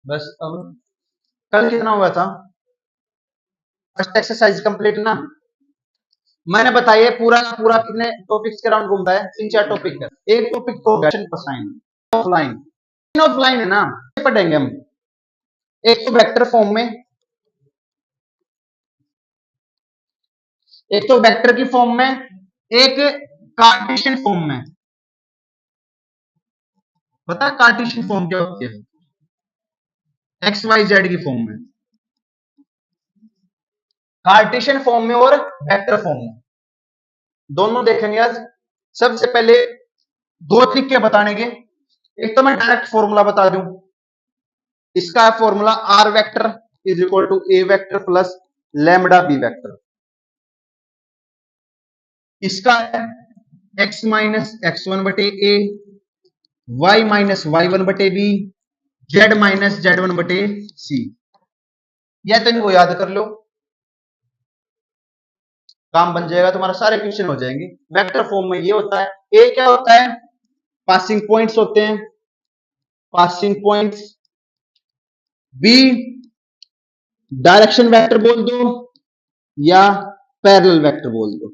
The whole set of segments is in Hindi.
बस अब कल कितना हुआ था? फर्स्ट एक्सरसाइज कंप्लीट ना। मैंने बताया पूरा का पूरा कितने टॉपिक्स के राउंड घूमता है? 3-4 टॉपिक है। एक टॉपिक तो साइन ऑफलाइन, ऑफलाइन है ना, पढ़ेंगे हम। एक तो वेक्टर फॉर्म में, एक तो वेक्टर की फॉर्म में, एक कार्टेशियन फॉर्म में। पता है कार्टेशियन फॉर्म क्या होती है? एक्स वाई जेड की फॉर्म में, कार्टेशियन फॉर्म में और वेक्टर फॉर्म में दोनों देखेंगे आज। सबसे पहले दो तरीके बताने के। एक तो मैं डायरेक्ट फॉर्मूला बता दूं, इसका formula are vector is equal to A vector plus lambda B vector. इसका है एक्स माइनस एक्स वन बटे ए, वाई माइनस वाई वन बटे B, Z minus Z one बटे सी। यह तो इनको याद कर लो, काम बन जाएगा तुम्हारा, सारे क्वेश्चन हो जाएंगे। वेक्टर फॉर्म में ये होता है। ए क्या होता है? पासिंग पॉइंट्स होते हैं, passing points. B direction vector बोल दो या पैरेलल वेक्टर बोल दो।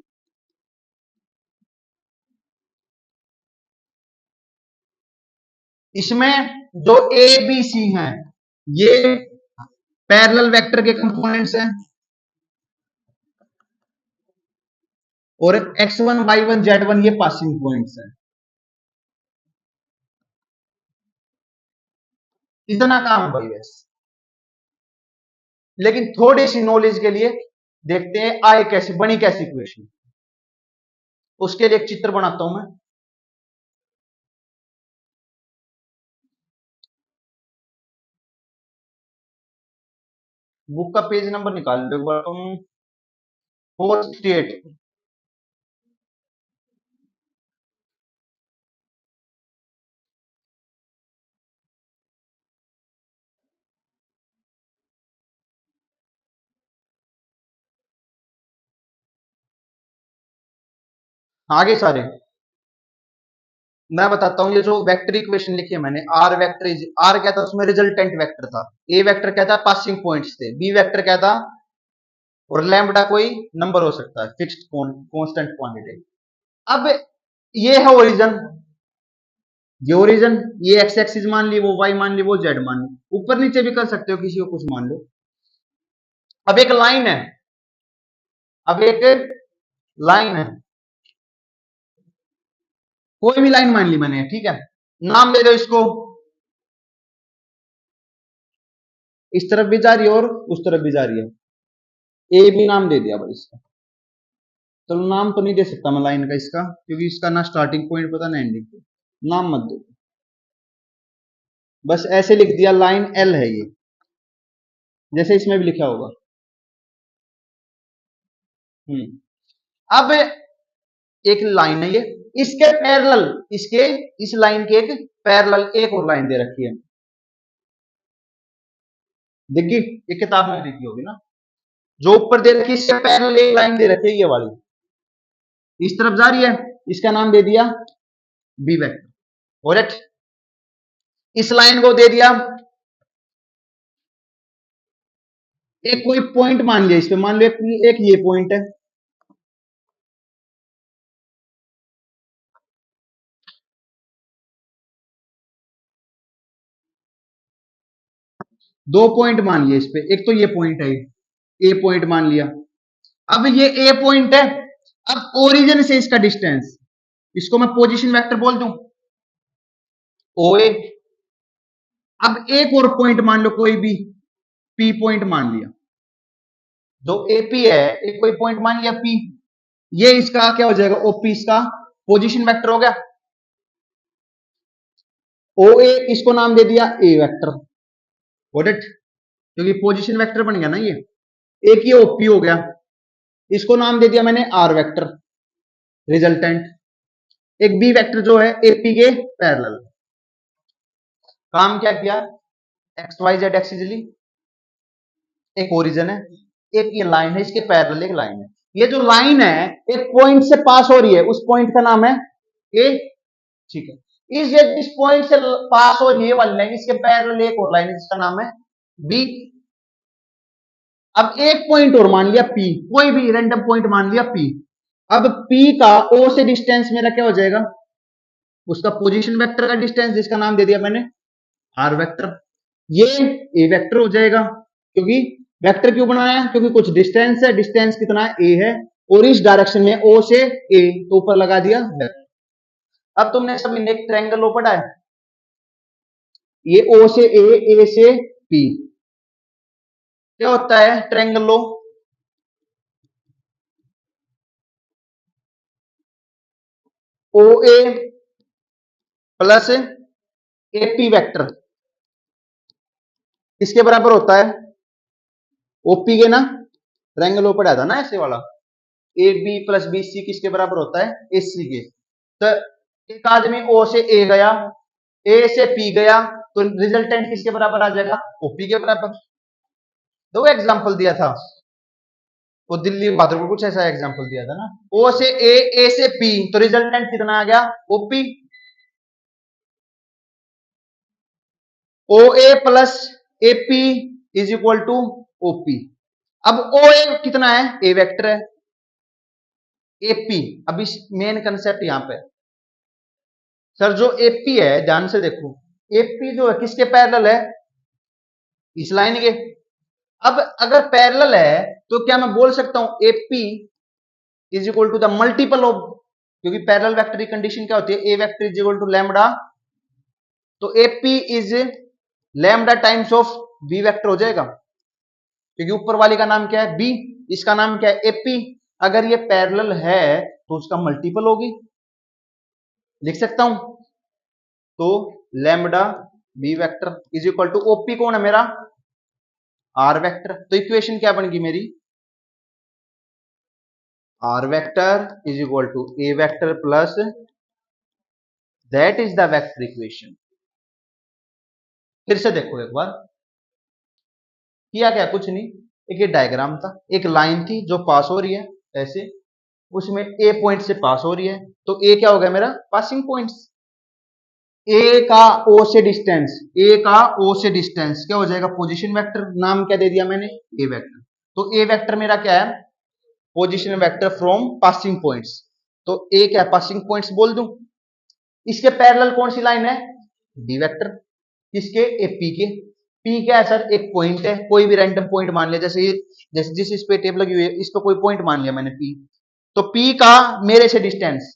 इसमें जो ए बी सी हैं ये पैरेलल वेक्टर के कंपोनेंट्स हैं, और x one Y one Z one ये पासिंग पॉइंट्स हैं। इतना काम है भाई बस। लेकिन थोड़ी सी नॉलेज के लिए देखते हैं आए कैसे, बनी कैसी इक्वेशन। उसके लिए एक चित्र बनाता हूं मैं। बुक का पेज नंबर निकाल लो एक बार तुम, 468। आगे सारे मैं बताता हूं। ये जो वेक्टर इक्वेशन लिखी है मैंने, आर वेक्टर इज, आर क्या था उसमें? रिजल्टेंट वेक्टर था। ए वेक्टर क्या था? पासिंग पॉइंट्स थे। बी वेक्टर क्या था? और लैम्बडा कोई नंबर हो सकता है, फिक्स्ड कांस्टेंट क्वांटिटी। अब ये है ओरिजन, ये ओरिजन, ये एक्स एक्सिस मान ली, वो वाई मान ली, वो जेड मान ली। ऊपर नीचे भी कर सकते हो, किसी को कुछ मान लो। अब एक लाइन है, अब एक लाइन है, कोई भी लाइन मान ली मैंने, ठीक है। नाम दे दो इसको, इस तरफ भी जा रही है और उस तरफ भी जा रही है। ए भी नाम दे दिया भाई इसका। चलो नाम तो नहीं दे सकता मैं लाइन का इसका, क्योंकि इसका ना स्टार्टिंग पॉइंट पता ना एंडिंग। नाम मत दो, बस ऐसे लिख दिया लाइन एल है ये, जैसे इसमें भी लिखा होगा। अब एक लाइन है ये, इसके पैरेलल, इसके इस लाइन के एक पैरेलल एक और लाइन दे रखी है। देखिए ये किताब में देखी होगी ना, जो ऊपर दे रखी है इसके पैरेलल एक लाइन दे रखी है ये वाली, इस तरफ जा रही है। इसका नाम दे दिया बी वेक्टर। और इस लाइन को दे दिया एक कोई पॉइंट मान लिया, इस पे मान लो एक ये पॉइंट है, दो पॉइंट मान लिया इस पे। एक तो ये पॉइंट है, ए पॉइंट मान लिया। अब ये ए पॉइंट है, अब ओरिजिन से इसका डिस्टेंस, इसको मैं पोजीशन वेक्टर बोल दूं, ओ ए। अब एक और पॉइंट मान लो कोई भी, पी पॉइंट मान लिया, जो एपी है एक कोई पॉइंट मान लिया पी, ये इसका क्या हो जाएगा? ओपी इसका पोजीशन वेक्टर हो गया। ओ ए इसको नाम दे दिया ए वेक्टर, गॉट इट, क्योंकि पोजीशन वेक्टर बन गया ना ये। एक ये ओपी हो गया, इसको नाम दे दिया मैंने आर वेक्टर, रिजल्टेंट। एक बी वेक्टर जो है एपी के पैरेलल। काम क्या किया? एक्स वाई जेड एक्सिस ली, एक ओरिजिन है, एक ये लाइन है, इसके पैरेलल एक लाइन है। ये जो लाइन है एक पॉइंट से पास हो रही है, उस पॉइंट का नाम है ए, ठीक है। इस जिस पॉइंट से पास हो ये वाली लाइन, इसके पैरेलल एक और लाइन जिसका नाम है बी। अब एक पॉइंट और मान लिया पी, कोई भी रैंडम पॉइंट मान लिया पी। अब पी का ओ से डिस्टेंस मेरा क्या हो जाएगा, उसका पोजीशन वेक्टर का डिस्टेंस जिसका नाम दे दिया मैंने आर वेक्टर। ये ए वेक्टर हो जाएगा, क्योंकि वेक्टर क्यों बनाया, क्योंकि कुछ डिस्टेंस है, डिस्टेंस कितना है ए है, और इस डायरेक्शन में ओ से ए, तो ऊपर लगा दिया वेक्टर। अब तुमने सभी ने एक ट्रायंगल लो पढ़ा है, ये ओ से ए से पी, क्या होता है triangle low, O A plus AP vector किसके बराबर होता है, ओपी के ना, ट्रायंगल वो पढ़ा था ना ऐसे वाला, A B plus B C किसके बराबर होता है, ए सी के। तो एक आदमी ओ से ए गया, ए से पी गया, तो रिजल्टेंट किसके बराबर आ जाएगा, ओपी के बराबर। दो एग्जांपल दिया था वो दिल्ली बहादुर को, कुछ ऐसा एग्जांपल दिया था ना, ओ से ए से पी, तो रिजल्टेंट कितना आ गया, OP. O A plus AP is equal to OP. अब ओ ए कितना है, ए वेक्टर है, एपी, अब इस मेन कंसेप्ट यहां पे सर, जो एपी है ध्यान से देखो, एपी जो है किसके पैरेलल है, इस लाइन के। अब अगर पैरेलल है तो क्या मैं बोल सकता हूं AP is equal to the multiple of, क्योंकि पैरेलल वेक्टर की कंडीशन क्या होती है, A vector is equal to lambda, तो AP is lambda times of B vector हो जाएगा, क्योंकि ऊपर वाली का नाम क्या है बी, इसका नाम क्या है एपी। अगर ये पैरेलल है तो उसका मल्टीपल होगी, लिख सकता हूं, तो lambda B vector is equal to OP कौन है मेरा, आर वेक्टर। तो इक्वेशन क्या बनेगी मेरी, R vector is equal to A vector plus that is the vector equation. फिर से देखो एक बार, किया क्या, कुछ नहीं, एक ये डायग्राम था, एक लाइन थी जो पास हो रही है ऐसे, उसमें ए पॉइंट से पास हो रही है, तो ए क्या हो गया मेरा पासिंग पॉइंट्स। ए का ओ से डिस्टेंस, ए का ओ से डिस्टेंस क्या हो जाएगा, पोजीशन वेक्टर, नाम क्या दे दिया मैंने ए वेक्टर। तो ए वेक्टर मेरा क्या है, position vector from passing points, तो ए क्या पासिंग पॉइंट्स बोल दूं। इसके पैरेलल कौन सी लाइन है, बी वेक्टर, किसके, ए पी के। पी क्या है सर, एक पॉइंट है, कोई भी रैंडम पॉइंट मान लिया, जैसे जिस इस पे टेप लगी हुई है इस पे कोई पॉइंट मान लिया मैंने पी, तो पी का मेरे से डिस्टेंस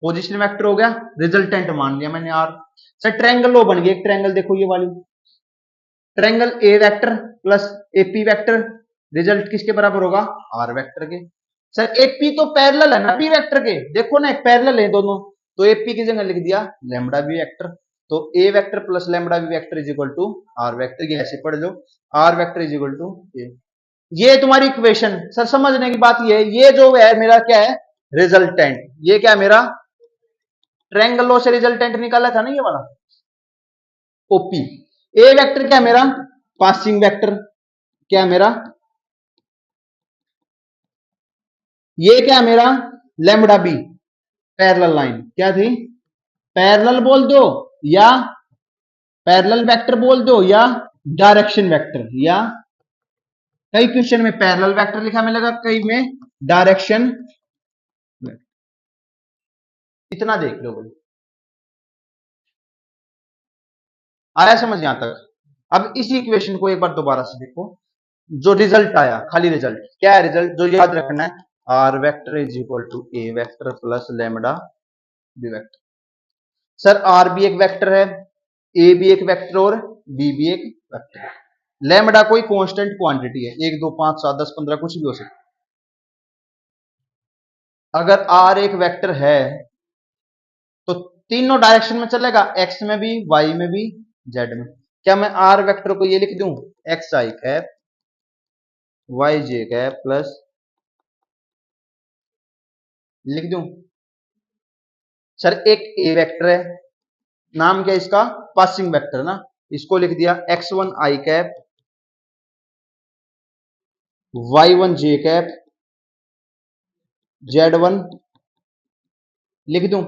पोजीशन वेक्टर हो गया, रिजल्टेंट मान लिया मैंने आर। सर ट्रायंगल लो बन गया, एक ट्रायंगल देखो ये वाली, triangle A vector plus AP vector, result किसके बराबर होगा, आर वेक्टर के। सर एपी तो पैरेलल है ना पी वेक्टर के, देखो ना एक पैरेलल है दोनों, तो एपी की जगह लिख दिया लैम्बडा बी वेक्टर, तो A vector plus lambda B vector is equal to R vector, ये ऐसे पढ़ लो, R vector is equal to A. ये तुम्हारी इक्वेशन, सर समझने की बात ये जो है मेरा क्या है, रिजल्टेंट, ये क्या है मेरा ट्रायंगल लो से रिजल्टेंट निकाला था ना ये वाला, ओपी। ए वेक्टर क्या मेरा पासिंग वेक्टर, क्या मेरा, ये क्या मेरा लैम्बडा बी, पैरेलल लाइन क्या थी, पैरेलल बोल दो या पैरेलल वेक्टर बोल दो या डायरेक्शन वेक्टर, या कई क्वेश्चन में पैरेलल वेक्टर लिखा मिलेगा, कई में डायरेक्शन, इतना देख लो भाई, आया समझ यहां तक। अब इसी इक्वेशन को एक बार दोबारा से देखो, जो रिजल्ट आया, खाली रिजल्ट क्या है, रिजल्ट जो याद रखना है, R vector is equal to A vector plus lambda B vector. Sir R भी एक वेक्टर है, ए भी एक वेक्टर और बी भी एक वेक्टर है। लैम्बडा कोई कांस्टेंट क्वांटिटी है, 1 2 5 7 10 15 कुछ भी हो सकता है। अगर आर एक वेक्टर है तो तीनों डायरेक्शन में चलेगा, एक्स में भी, वाई में भी, जेड में। क्या मैं आर वेक्टर को ये लिख दूं, x I cap Y J cap plus, लिख दूं, सर एक ए वेक्टर है, नाम क्या है इसका, पासिंग वेक्टर ना, इसको लिख दिया x1 आई कैप y1 जे कैप z1, लिख दूं,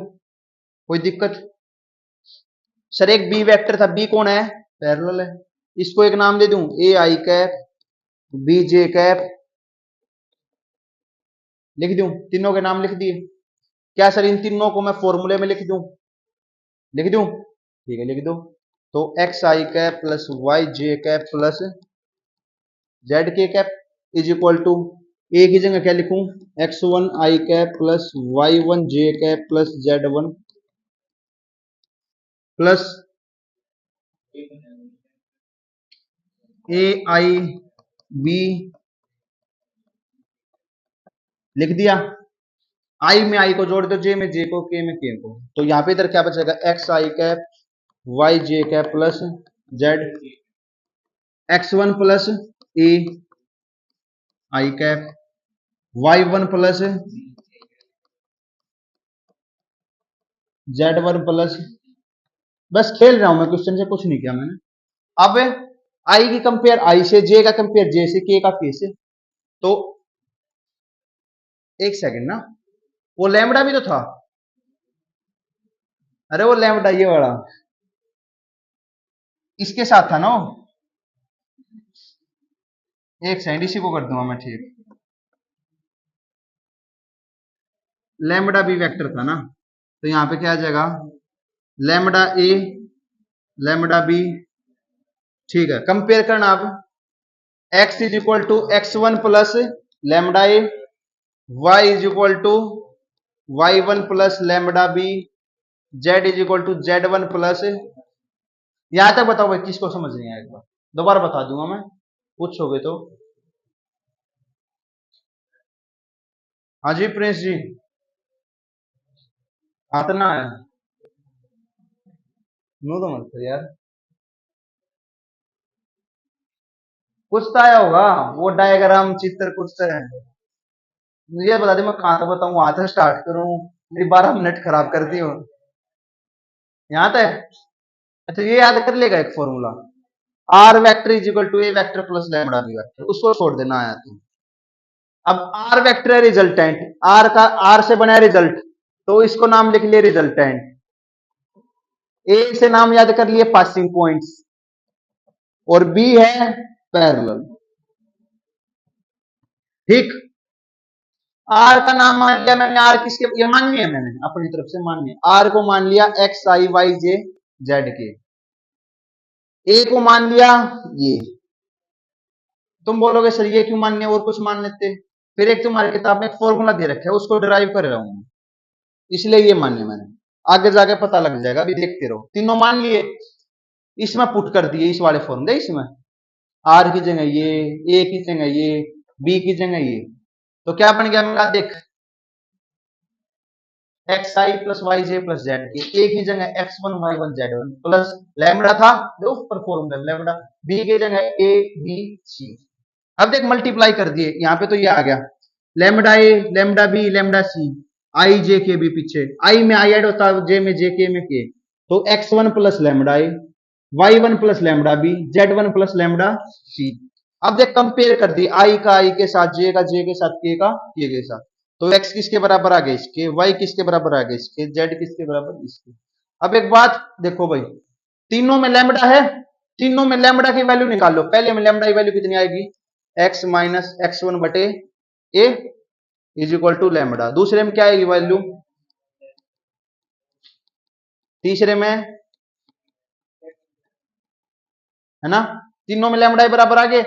कोई दिक्कत, सर एक बी वेक्टर था, बी कौन है, पैरेलल है। इसको एक नाम दे दूं, ए I cap B J cap, लिख दूं, तीनों के नाम लिख दिए। क्या सर इन तीनों को मैं फॉर्मूले में लिख दूं, लिख दूं, ठीक है लिख दो। तो X I cap plus Y J cap plus Z K cap is equal to, A की जगह क्या लिखूं, X one I cap plus Y one J cap plus Z one plus A I B, लिख दिया। आई में आई को जोड़ दो, जे में जे को, के में के को, तो यहां पे इधर क्या बचेगा, X I cap Y J cap plus Z, X one plus A I cap Y one plus Z one plus, बस खेल रहा हूं मैं, क्वेश्चन से कुछ नहीं किया मैंने। अब आई की कंपेयर आई से, जे का कंपेयर जे से, के का के से, तो एक सेकंड ना, वो लैम्बडा भी तो था, अरे वो लैम्बडा ये वाला इसके साथ था ना, एक सेकंड इसी को कर दूंगा मैं, ठीक, लैम्बडा बी वेक्टर था ना, तो यहां पे क्या आ जाएगा, लैम्बडा ए लैम्बडा बी, ठीक है, कंपेयर करना अब, x is equal to X one plus lambda A, y is equal to Y one plus lambda B, z is equal to Z one plus, यहां तक बताओ भाई, किसको समझ नहीं आया, एक बार दोबारा बता दूंगा मैं, पूछोगे तो। हाँ जी प्रिंस जी, आतना है, नो तो मत कर यार, कुछ तो आया होगा, वो डायग्राम चित्र कुछ तो है, मुझे बता दे मैं कहां तक बताऊं, वहां से स्टार्ट करूं, मेरी 12 मिनट खराब कर दी हो, यहां तक। अच्छा ये याद कर लेगा एक formula, are vector is equal to A vector plus lambda B vector, उसको छोड़ देना आया तो। अब आर वेक्टर है रिजल्टेंट, आर का, आर से बना रिजल्ट, तो इसको नाम लिख लिए रिजल्टेंट, ए से नाम याद कर लिए पासिंग पॉइंट्स, और बी है पैरेलल, ठीक। आर का नाम मान लिया मैंने, आर किसके, ये मान लिया मैंने अपनी तरफ से, मान लिया आर को, मान लिया एक्स आई वाई जे जेड के, ए को मान लिया ये, तुम बोलोगे सर ये क्यों मानने, और कुछ मान लेते, फिर एक तुम्हारी किताब में एक फॉर्मूला दे रखा है, उसको डिराइव कर रहा हूं, इसलिए ये मान्य मैंने, आगे जाके पता लग जाएगा, अभी देखते रहो, तीनों मान लिए, इसमें पुट कर दिए इस वाले फॉर्मूले, इसमें आर की जगह ये, ए की जगह ये, बी की जगह ये, तो क्या बन गया मेरा, देख X I plus Y J plus Z के, ए की जगह X one Y one Z one plus lambda था, जो ऊपर फॉर्मूला लैम्बडा, बी की जगह ए बी सी, अब देख मल्टीप्लाई कर दिए, यहां पे तो ये आ गया, लैम्बडा ए लैम्बडा बी लैम्बडा सी, आई जे के बी, पीछे आई में आई ऐड होता है, जे में जे, के में के, तो X one plus lambda A, Y one plus lambda B, Z one plus lambda C. अब देख कंपेयर कर दी, आई का आई के साथ, जे का जे के साथ, के का के के साथ, तो एक्स किसके बराबर आ गए इसके, वाई किसके बराबर आ गए इसके, जेड किसके बराबर इसके। अब एक बात देखो भाई, तीनों में लैम्बडा है, तीनों में लैम्बडा की वैल्यू निकाल लो, पहले में लैम्बडा की वैल्यू कितनी आएगी, एक्स माइनस एक्स वन बटे A is equal to lambda, दूसरे में क्या आएगी वैल्यू, तीसरे में, है ना, तीनों में लैम्बडा बराबर आ गए।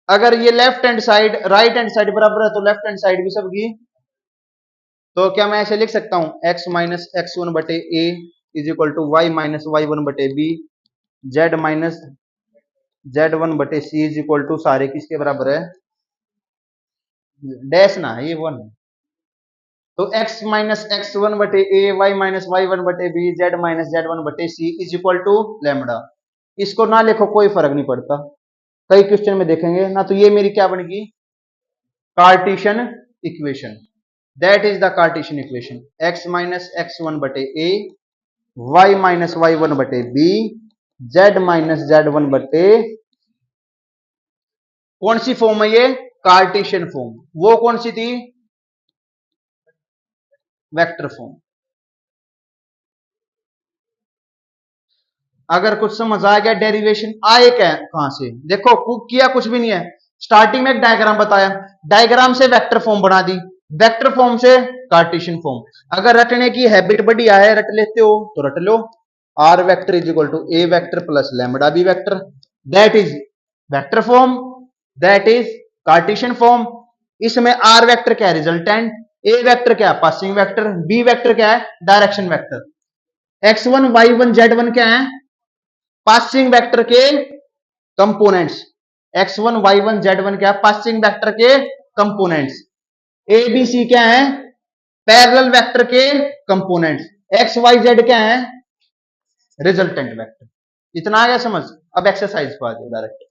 अगर ये left hand side right hand side बराबर है, तो लेफ्ट हैंड साइड भी सबकी, तो क्या मैं ऐसे लिख सकता हूं, एक्स माइनस एक्स वन बटे A is equal to Y minus Y one बटे B, Z minus Z one बटे सी इज इक्वल टू, सारे किसके बराबर है, डैश ना है ये वन है, तो x माइनस एक्स वन बटे ए, वाई माइनस वाई वन बटे B, Z minus Z one बटे C is equal to lambda. इसको ना लिखो कोई फर्क नहीं पड़ता, कई क्वेश्चन में देखेंगे ना, तो ये मेरी क्या बनेगी, Cartesian equation, that is the Cartesian equation, x minus x one बटे ए, वाई माइनस वाई वन बटे B, Z minus Z one बटे, कौन सी फॉर्म है ये, कार्टेशियन फॉर्म, वो कौन सी थी, वेक्टर फॉर्म। अगर कुछ समझ आ गया डेरिवेशन आए क्या कहां से, देखो किया कुछ भी नहीं है, स्टार्टिंग में एक डायग्राम बताया, डायग्राम से वेक्टर फॉर्म बना दी, वेक्टर फॉर्म से कार्टेशियन फॉर्म। अगर रटने की हैबिट बढ़िया है, रट लेते हो तो रट लो, R vector is equal to A vector plus lambda B vector, that is vector form, that is Cartesian form. इसमें आर वेक्टर क्या है, रिजल्टेंट, ए वेक्टर क्या है, पासिंग वेक्टर, बी वेक्टर क्या है, direction vector, x1 y1 z1 क्या है, पासिंग वेक्टर के कंपोनेंट्स, x1 y1 z1 क्या है, पासिंग वेक्टर के कंपोनेंट्स, ए बी सी क्या है, पैरेलल वेक्टर के कंपोनेंट्स, एक्स वाई जेड क्या है, रिजल्टेंट वेक्टर। इतना आ गया समझ। अब एक्सरसाइज को आ जाओ direct.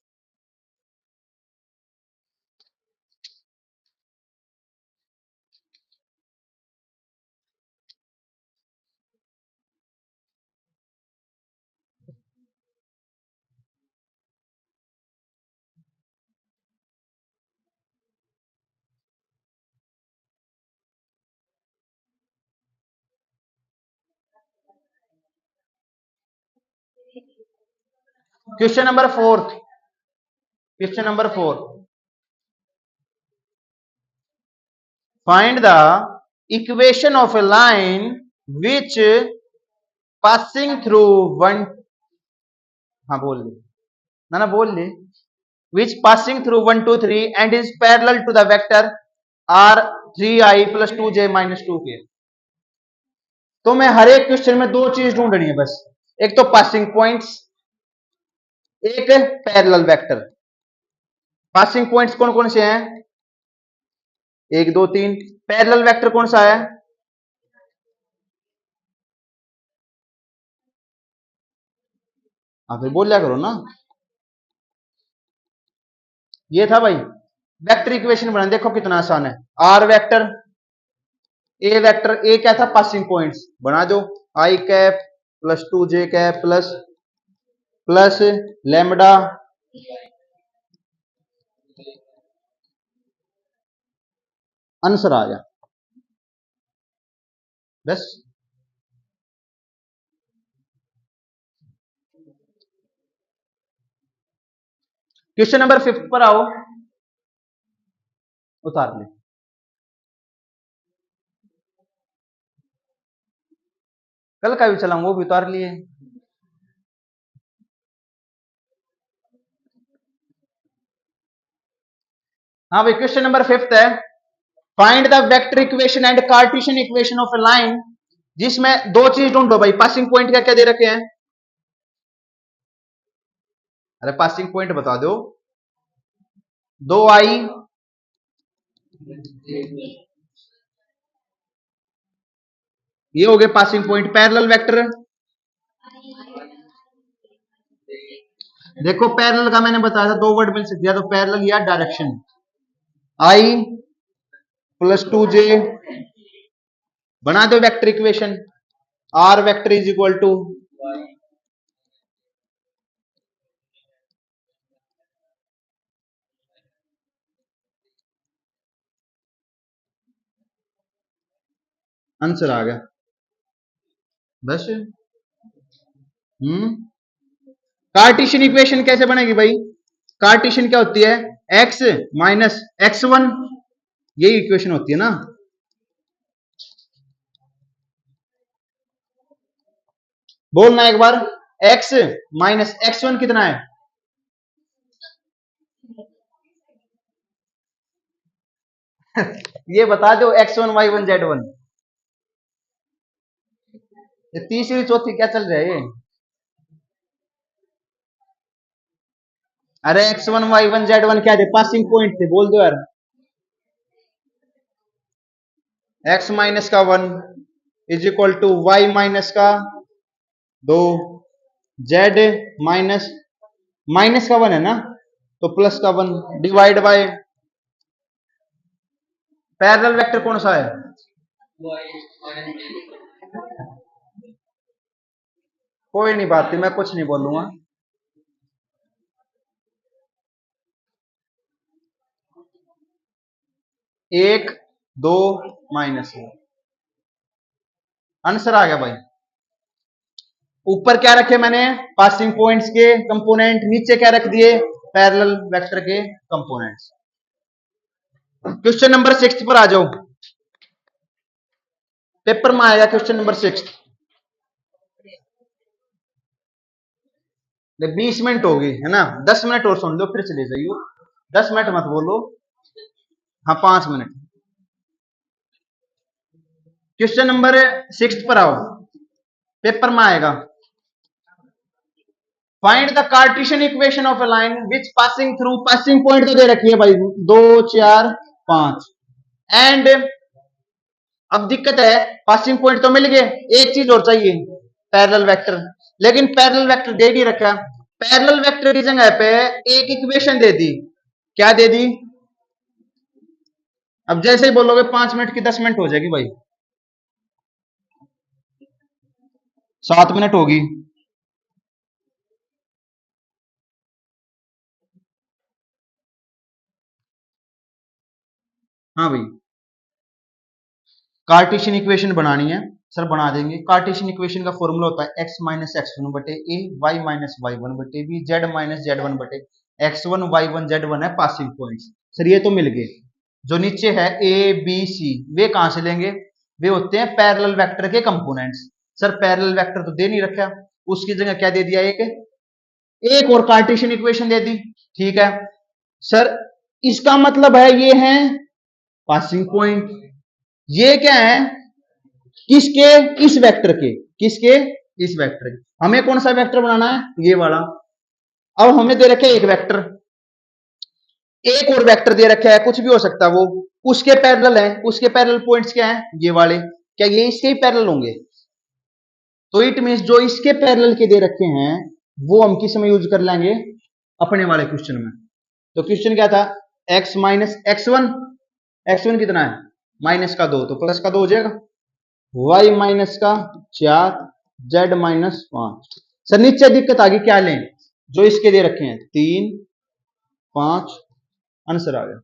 Question number fourth, question number 4, find the equation of a line which passing through one, हाँ बोल ले, ना बोल ले, which passing through 1 2 3 and is parallel to the vector R 3i plus 2j minus 2k। तो मैं हर एक क्वेश्चन में दो चीज ढूंढनी है बस, एक तो पासिंग पॉइंट्स, एक पैरेलल वेक्टर। पासिंग पॉइंट्स कौन कौन से हैं, 1 2 3, पैरेलल वेक्टर कौन सा है, फिर बोल लिया करो ना। ये था भाई वेक्टर इक्वेशन बनाना, देखो कितना आसान है, R vector, A vector, A क्या था, पासिंग पॉइंट्स, बना दो, I cap plus 2j cap plus plus lambda, answer आ गया बस। क्वेश्चन नंबर 5 पर आओ, उतार ले, कल का भी चलाऊंगा वो भी उतार लिए। हाँ भाई क्वेश्चन नंबर 5 है, find the vector equation and Cartesian equation of a line, जिसमें दो चीज ढूंढो भाई, पासिंग पॉइंट क्या क्या दे रखे हैं, अरे पासिंग पॉइंट बता दो, 2i, ये हो गए पासिंग पॉइंट, पैरेलल वेक्टर, देखो पैरेलल का मैंने बताया था दो वर्ड मिल सकती है, तो पैरेलल या डायरेक्शन, आई प्लस 2j, बना दो vector equation, R vector is equal to, answer आ गया बस। कार्टेशियन इक्वेशन कैसे बनेगी भाई, कार्टेशियन क्या होती है, x माइनस x1, यही इक्वेशन होती है ना, बोलना एक बार, x माइनस x1 कितना है, ये बता दो, x1 y1 z1, ये तीसरी चौथी क्या चल रहा है ये, अरे x1 y1 z1 क्या थे, पासिंग पॉइंट थे, बोल दो यार, x माइनस का 1 is equal to y minus का 2, z माइनस, माइनस का 1 है ना, तो प्लस का 1 डिवाइड बाय, पैरेलल वेक्टर कौन सा है, कोई नहीं बात, मैं कुछ नहीं बोलूंगा, एक 2 माइनस, आंसर आ गया भाई। ऊपर क्या रखे मैंने, पासिंग पॉइंट्स के कंपोनेंट, नीचे क्या रख दिए, पैरेलल वेक्टर के कंपोनेंट्स। क्वेश्चन नंबर 6 पर आ जाओ, पेपर में आएगा क्वेश्चन नंबर 6। 20 मिनट होगी है ना, 10 मिनट और सुन लो फिर चले जाइयो, 10 मिनट मत बोलो, हाँ 5 मिनट। क्वेश्चन नंबर 6 पर आओ, पेपर में आएगा। Find the Cartesian equation of a line which passing through, passing point तो दे रखी है भाई 2 4 5, एंड अब दिक्कत है, पासिंग पॉइंट तो मिल गए, एक चीज और चाहिए, पैरेलल वेक्टर, लेकिन पैरेलल वेक्टर दे नहीं रखा। पैरेलल वेक्टर की जगह पे एक इक्वेशन दे दी, क्या दे दी, अब जैसे ही बोलोगे 5 मिनट की 10 मिनट हो जाएगी भाई, 7 मिनट होगी। हाँ भाई, कार्टेशियन इक्वेशन बनानी है, सर बना देंगे। कार्टेशियन इक्वेशन का फॉर्मूला होता है x माइनस एक्स वन बटे ए, वाई माइनस वाई वन बटे B, Z minus Z one बटे X one Y one Z one है पासिंग पॉइंट्स। सर ये तो मिल गए, जो नीचे है ए बी सी, वे कहां से लेंगे, वे होते हैं पैरेलल वेक्टर के कंपोनेंट्स। सर पैरेलल वेक्टर तो दे नहीं रखा, उसकी जगह क्या दे दिया, एक और कार्टेशियन इक्वेशन दे दी, ठीक है। सर इसका मतलब है ये है पासिंग पॉइंट, ये क्या है, किसके, इस वेक्टर के, किसके, इस वेक्टर के। हमें कौन सा वेक्टर बनाना है, ये वाला। अब हमें दे रखे एक वेक्टर, एक और वेक्टर दे रखा है, कुछ भी हो सकता है वो, उसके पैरेलल है, उसके पैरेलल पॉइंट्स क्या है, ये वाले, क्या ये इसके ही पैरेलल होंगे, तो इट मींस जो इसके पैरेलल के दे रखे हैं वो हम किस में यूज कर लेंगे, अपने वाले क्वेश्चन में। तो क्वेश्चन क्या था, x minus x one, x one कितना है, माइनस का 2, तो प्लस का 2 हो जाएगा, y माइनस का 4, z माइनस 5। सर नीचे दिक्कत आ गई, क्या लें, जो इसके दे रखे हैं 3 5, आंसर आ गया।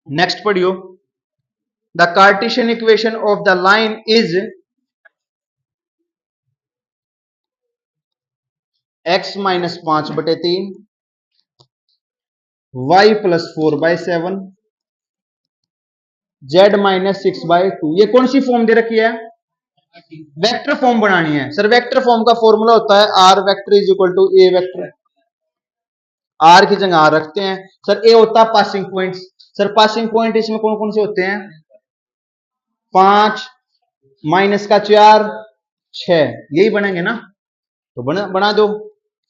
नेक्स्ट पढ़ियो, the Cartesian equation of the line is x minus 5 बटे 3, y प्लस 4/7, z माइनस 6/2। ये कौन सी फॉर्म दे रखी है, वेक्टर फॉर्म बनानी है। सर वेक्टर फॉर्म का फॉर्मूला होता है R vector is equal to A vector, R की जगह आर रखते हैं। सर ए होता है passing point, sir passing point इसमें कौन कौन से होते हैं, 5 माइनस का 4 6, यही बनेंगे ना, तो बना दो,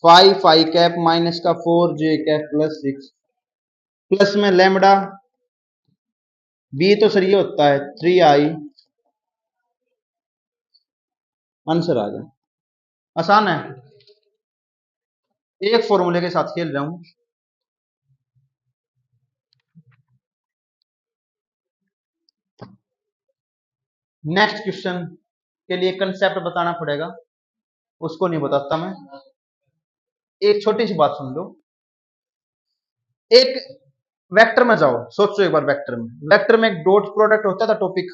5 आई कैप माइनस का 4 जे कैप प्लस 6, प्लस में लैम्बडा, बी तो सर ये होता है 3i, आंसर आ गया। आसान है, एक फॉर्मूले के साथ खेल रहा हूं। नेक्स्ट क्वेश्चन के लिए कंसेप्ट बताना पड़ेगा, उसको नहीं बताता मैं। एक छोटी सी बात सुन लो, एक वेक्टर में जाओ, सोचो एक बार, वेक्टर में एक डॉट प्रोडक्ट होता था, टॉपिक,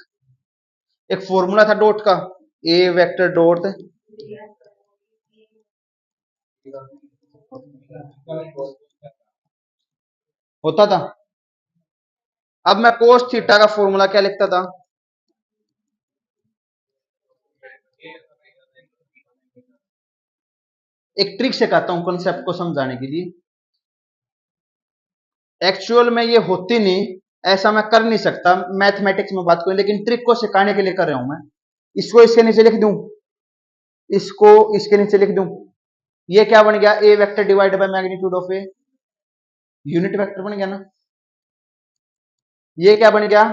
एक फॉर्मूला था डॉट का, ए वेक्टर डॉट होता था। अब मैं कोस थीटा का फॉर्मूला क्या लिखता था, एक ट्रिक से कहता हूं कॉन्सेप्ट को समझाने के लिए, एक्चुअल में ये होती नहीं, ऐसा मैं कर नहीं सकता, मैथमेटिक्स में बात करूं, लेकिन ट्रिक को सिखाने के लिए कर रहा हूं मैं। इसको इसके नीचे लिख दूं, इसको इसके नीचे लिख दूं, ये क्या बन गया, A vector divide by magnitude of A, unit vector बन गया ना, ये क्या बन गया,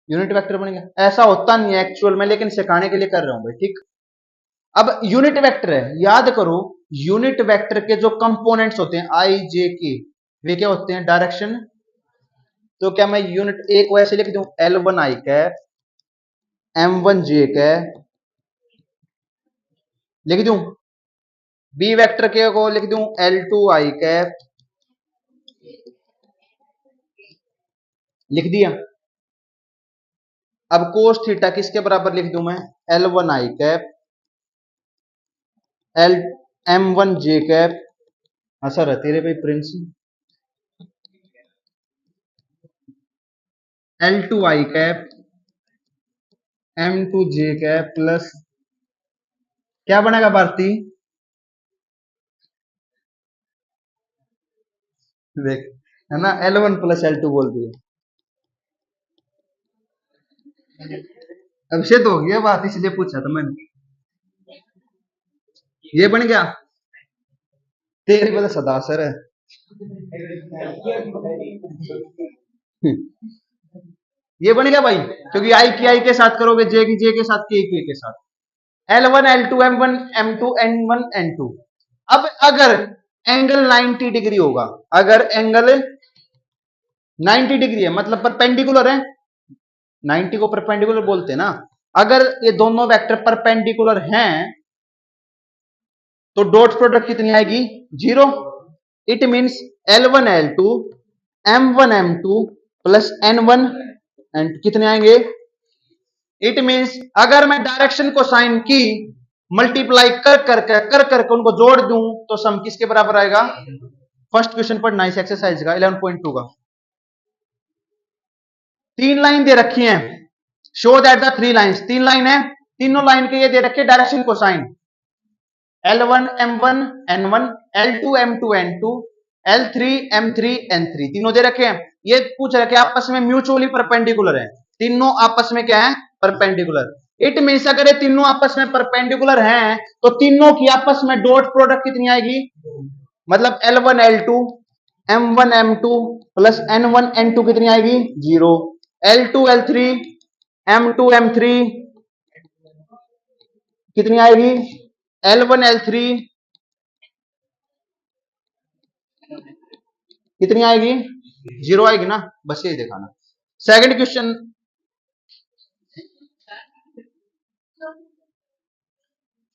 यूनिट वेक्टर बन गया। ऐसा होता नहीं है एक्चुअल में, लेकिन सिखाने के लिए कर रहा हूं भाई, ठीक। अब यूनिट वेक्टर है, याद करो, यूनिट वेक्टर के जो कंपोनेंट्स होते हैं आई जे के, वे क्या होते हैं, डायरेक्शन। तो क्या मैं यूनिट ए को ऐसे लिख दूं, L1 आई कैप M1 जे कैप, लिख दूं, बी वेक्टर के को लिख दूं L2 आई कैप, लिख दिया। अब कोस थीटा किसके बराबर लिख दूं मैं, L1 आई कैप एल M1 जे कैप, हाँ सर तेरे भाई प्रिंस, L2 आई कैप M2 जे कैप प्लस क्या बनेगा भारती, देख है ना, L1 प्लस L2 बोल दिया। अब से तो हो गया बात, इसलिए पूछा था मैंने, ये बन गया तेरे वाला सदा सर है। ये बन गया भाई, क्योंकि आई की आई के साथ करोगे, जे की जे के साथ, के के साथ, L1 L2 M1 M2 N1 N2। अब अगर एंगल 90 डिग्री होगा, अगर एंगल 90 डिग्री है मतलब परपेंडिकुलर है, 90 को परपेंडिकुलर बोलते हैं ना, अगर ये दोनों वेक्टर परपेंडिकुलर हैं तो डॉट प्रोडक्ट कितनी आएगी, 0। It means L1 L2 M1 M2 plus N1 N2 कितने आएंगे, इट मींस अगर मैं डायरेक्शन को साइन की मल्टीप्लाई कर करके उनको जोड़ दूं तो सम किसके बराबर आएगा, फर्स्ट क्वेश्चन पढ़ना इस एक्सरसाइज का 11.2 का, 3 लाइन दे रखी हैं, show that the 3 lines, 3 line है, तीनों लाइन के ये दे रखे डायरेक्शन को sign, L1 M1 N1 L2 M2 N2 L3 M3 N3 तीनों दे रखे हैं। ये पूछ रखे आपस में म्यूचुअली परपेंडिकुलर है, तीनों आपस में क्या है, परपेंडिकुलर। इट मींस अगर ये तीनों आपस में परपेंडिकुलर हैं तो तीनों की आपस में डॉट प्रोडक्ट कितनी आएगी, मतलब L1 L2 M1 M2 plus N1 N2 कितनी आएगी, 0। L2 L3 M2 M3 कितनी आएगी, L1 L3 कितनी आएगी, 0 आएगी ना, बस यही दिखाना। सेकंड क्वेश्चन,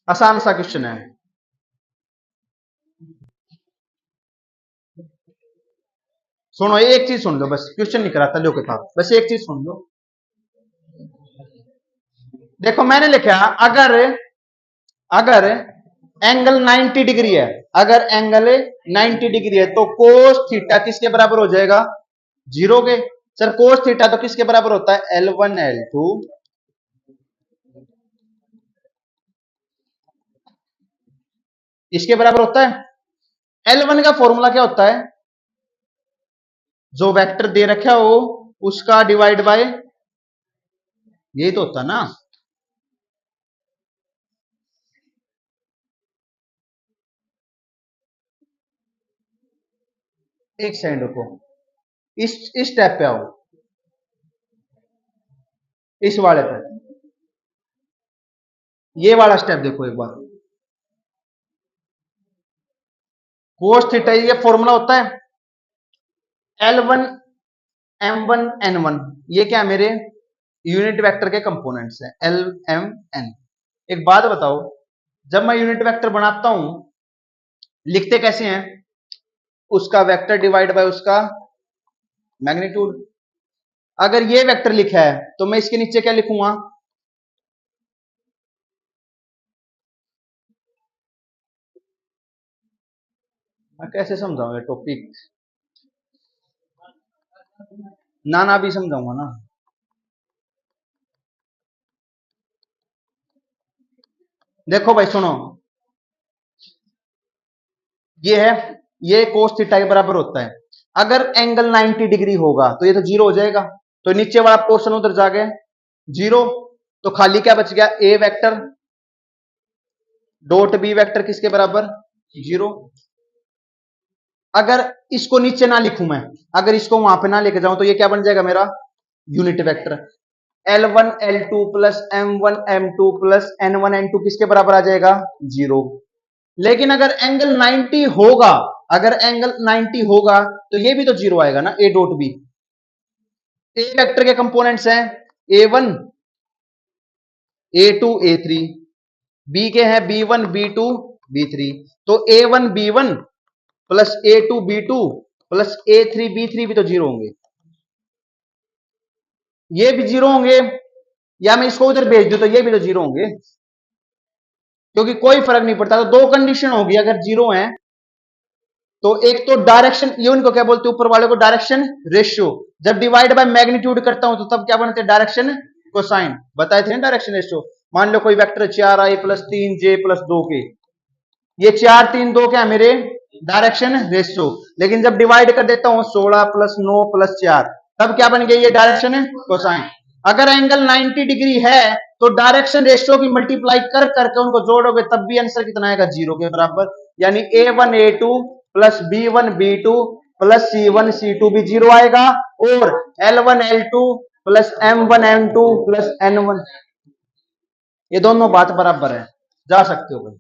आसान सा क्वेश्चन है, सुनो एक चीज सुन लो बस, क्वेश्चन नहीं कराता लो किताब, बस एक चीज सुन लो। देखो मैंने लिखा अगर अगर एंगल 90 डिग्री है, अगर एंगल 90 डिग्री है तो कोस थीटा किसके बराबर हो जाएगा, 0 के। सर कोस थीटा तो किसके बराबर होता है, L1 L2 इसके बराबर होता है। L1 का फॉर्मूला क्या होता है, जो वेक्टर दे रखा हो उसका डिवाइड बाय, यही तो होता ना। एक सेकंड रुको, इस स्टेप पे आओ, इस वाले पे, ये वाला स्टेप देखो एक बार, कोस थीटा ये फॉर्मूला होता है L1 M1 N1, ये क्या मेरे यूनिट वेक्टर के कंपोनेंट्स हैं L M N। एक बात बताओ, जब मैं यूनिट वेक्टर बनाता हूं लिखते कैसे हैं, उसका वेक्टर डिवाइड बाय उसका मैग्नीट्यूड। अगर ये वेक्टर लिखा है तो मैं इसके नीचे क्या लिखूंगा, मैं कैसे समझाऊं ये टॉपिक, ना भी समझाऊंगा ना। देखो भाई सुनो, ये है, ये कोस थीटा के बराबर होता है, अगर एंगल 90 डिग्री होगा तो ये तो 0 हो जाएगा, तो नीचे वाला पोर्शन उधर जा गया 0, तो खाली क्या बच गया, A vector dot B vector किसके बराबर, 0। अगर इसको नीचे ना लिखूं मैं, अगर इसको वहां पे ना लेके जाऊं तो ये क्या बन जाएगा मेरा unit vector, L1 L2 plus M1 M2 plus N1 N2 किसके बराबर आ जाएगा, 0। लेकिन अगर एंगल 90 होगा, अगर एंगल 90 होगा तो ये भी तो 0 आएगा ना, A dot B. A vector के कंपोनेंट्स हैं A1 A2 A3, बी के हैं B1 B2 B3, तो A1 B1 plus A2 B2 plus A3 B3 भी तो 0 होंगे, ये भी 0 होंगे। या मैं इसको उधर भेज दूं तो ये भी तो जीरो होंगे, क्योंकि कोई फर्क नहीं पड़ता। तो दो कंडीशन होगी अगर जीरो है तो, एक तो डायरेक्शन, ये उनको क्या बोलते हैं ऊपर वाले को, डायरेक्शन रेशियो। जब डिवाइड बाय मैग्नीट्यूड करता हूं तो तब क्या बनते हैं, डायरेक्शन कोसाइन। बताए थे ना डायरेक्शन रेशियो। मान लो कोई vector 4i plus 3j plus 2k, ये 4 3 2 क्या मेरे डायरेक्शन रेशियो। लेकिन जब डिवाइड कर देता हूं 16 प्लस 9 प्लस 4, तब क्या बन गई, ये डायरेक्शन कोसाइन। अगर एंगल 90 डिग्री है तो डायरेक्शन रेशियो की मल्टीप्लाई कर करके उनको जोड़ोगे तब भी आंसर कितना आएगा, जीरो के बराबर। यानी a1 a2 plus b1 b2 plus c1 c2 भी जीरो आएगा, और l1 l2 plus m1 m2 plus n1, ये दोनों बात बराबर है। जा सकते हो भाई।